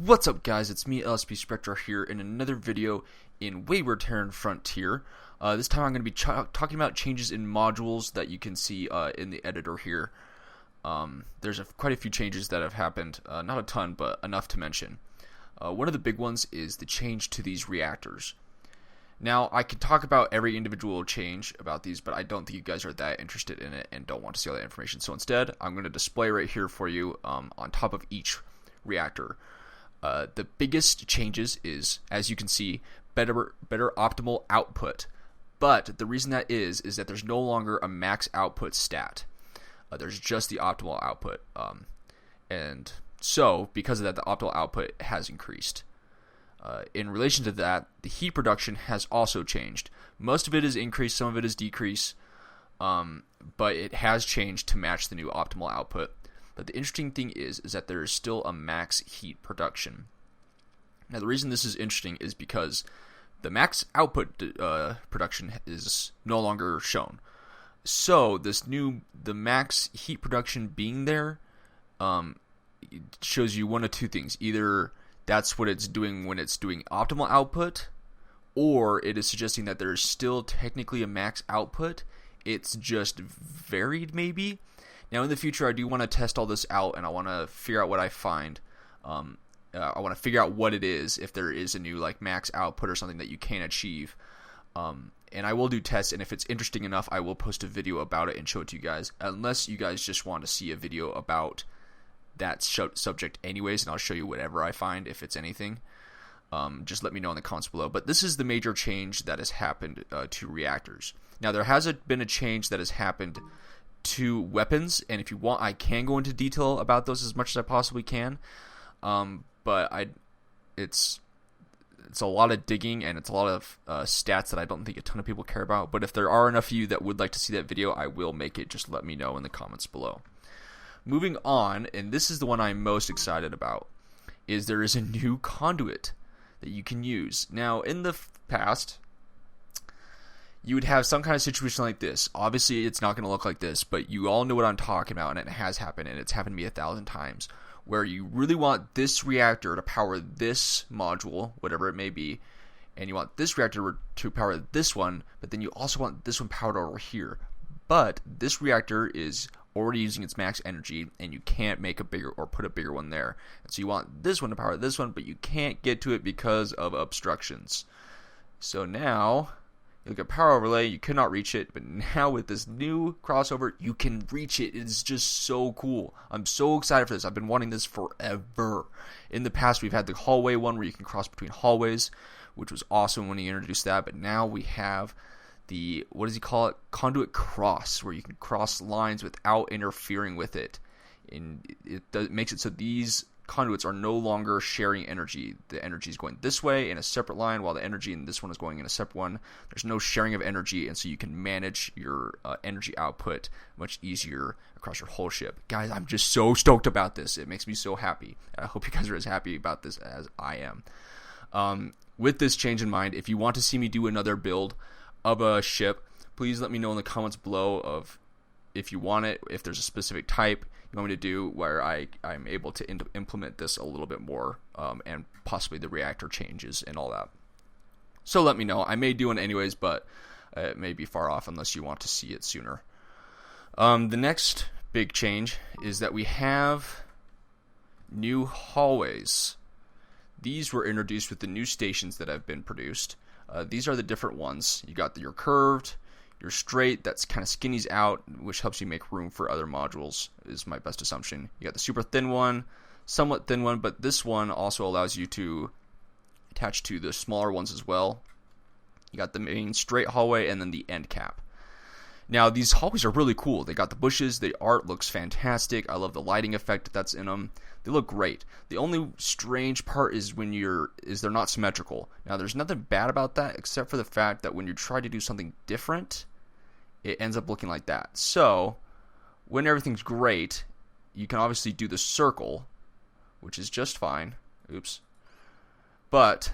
What's up, guys? It's me, LSP Spectrar, here in another video in Wayward Terran Frontier. This time I'm going to be talking about changes in modules that you can see in the editor here. There's quite a few changes that have happened, not a ton, but enough to mention. One of the big ones is the change to these reactors. Now, I could talk about every individual change about these, but I don't think you guys are that interested in it and don't want to see all that information. So instead, I'm going to display right here for you on top of each reactor. The biggest changes is, as you can see, better optimal output. But the reason that is that there's no longer a max output stat. There's just the optimal output. And so, because of that, the optimal output has increased. In relation to that, the heat production has also changed. Most of it is increased, some of it is decreased. But it has changed to match the new optimal output. But the interesting thing is that there is still a max heat production. Now, the reason this is interesting is because the max output production is no longer shown. So the max heat production being there it shows you one of two things. Either that's what it's doing when it's doing optimal output, or it is suggesting that there is still technically a max output. It's just varied, maybe. Now, in the future, I do want to test all this out, and I want to figure out what I find. I want to figure out what it is, if there is a new max output or something that you can achieve. And I will do tests, and if it's interesting enough, I will post a video about it and show it to you guys. Unless you guys just want to see a video about that subject anyways, and I'll show you whatever I find, if it's anything. Just let me know in the comments below. But this is the major change that has happened to reactors. Now, there has been a change that has happened to weapons, and if you want, I can go into detail about those as much as I possibly can. But it's a lot of digging, and it's a lot of stats that I don't think a ton of people care about. But if there are enough of you that would like to see that video, I will make it. Just let me know in the comments below. Moving on, and this is the one I'm most excited about, is there is a new conduit that you can use. Now, in the past, you would have some kind of situation like this. Obviously, it's not going to look like this, but you all know what I'm talking about, and it has happened, and it's happened to me 1,000 times, where you really want this reactor to power this module, whatever it may be, and you want this reactor to power this one, but then you also want this one powered over here. But this reactor is already using its max energy, and you can't make a bigger or put a bigger one there. And so you want this one to power this one, but you can't get to it because of obstructions. So now, you look at power overlay, you could not reach it, but now with this new crossover, you can reach it. It is just so cool. I'm so excited for this. I've been wanting this forever. In the past, we've had the hallway one where you can cross between hallways, which was awesome when he introduced that, but now we have the, what does he call it? Conduit cross, where you can cross lines without interfering with it. And it makes it so these conduits are no longer sharing energy. The energy is going this way in a separate line, while the energy in this one is going in a separate one. There's no sharing of energy, and so you can manage your energy output much easier across your whole ship. Guys, I'm just so stoked about this. It makes me so happy. I hope you guys are as happy about this as I am. With this change in mind, if you want to see me do another build of a ship, please let me know in the comments below of if you want it, if there's a specific type you want me to do where I'm able to implement this a little bit more, and possibly the reactor changes and all that. So let me know. I may do one anyways, but it may be far off unless you want to see it sooner. The next big change is that we have new hallways. These were introduced with the new stations that have been produced. These are the different ones. You got your curved, your straight, that's kind of skinnies out, which helps you make room for other modules, is my best assumption. You got the super thin one, somewhat thin one, but this one also allows you to attach to the smaller ones as well. You got the main straight hallway and then the end cap. Now, these hallways are really cool. They got the bushes, the art looks fantastic. I love the lighting effect that's in them. They look great. The only strange part is they're not symmetrical. Now, there's nothing bad about that except for the fact that when you try to do something different, it ends up looking like that. So, when everything's great, you can obviously do the circle, which is just fine. Oops. But,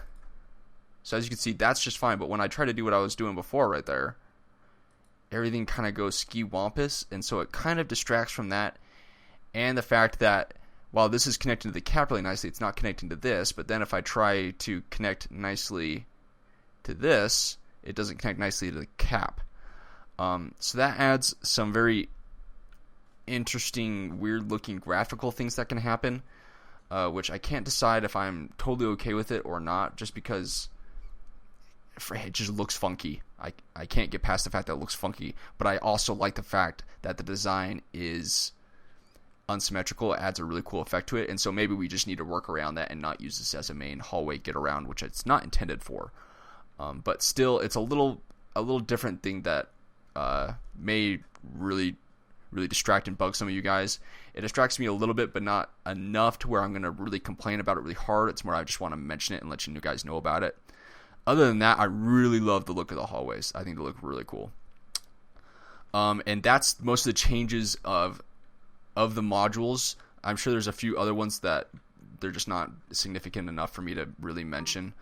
so as you can see, that's just fine. But when I try to do what I was doing before right there, everything kind of goes ski-wampus, and so it kind of distracts from that, and the fact that while this is connecting to the cap really nicely, it's not connecting to this. But then if I try to connect nicely to this, it doesn't connect nicely to the cap. So that adds some very interesting, weird-looking graphical things that can happen, which I can't decide if I'm totally okay with it or not, just because it just looks funky. I can't get past the fact that it looks funky, but I also like the fact that the design is unsymmetrical. It adds a really cool effect to it, and so maybe we just need to work around that and not use this as a main hallway get around, which it's not intended for. But still, it's a little different thing that may really distract and bug some of you guys. It distracts me a little bit, but not enough to where I'm going to really complain about it really hard. It's more I just want to mention it and let you guys know about it. Other than that, I really love the look of the hallways. I think they look really cool. And that's most of the changes of the modules. I'm sure there's a few other ones that they're just not significant enough for me to really mention.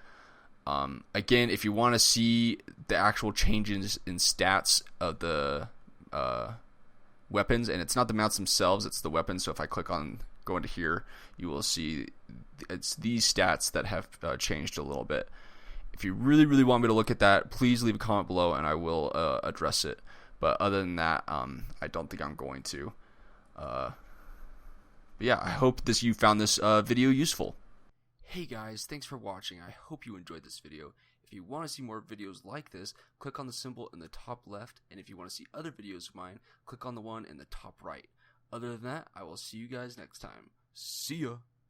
Again, if you want to see the actual changes in stats of the weapons, and it's not the mounts themselves, it's the weapons. So if I go into here, you will see it's these stats that have changed a little bit. If you really want me to look at that, please leave a comment below and I will address it. But other than that, I don't think I'm going to. But yeah, I hope you found this video useful. Hey guys, thanks for watching. I hope you enjoyed this video. If you want to see more videos like this, click on the symbol in the top left, and if you want to see other videos of mine, click on the one in the top right. Other than that, I will see you guys next time. See ya!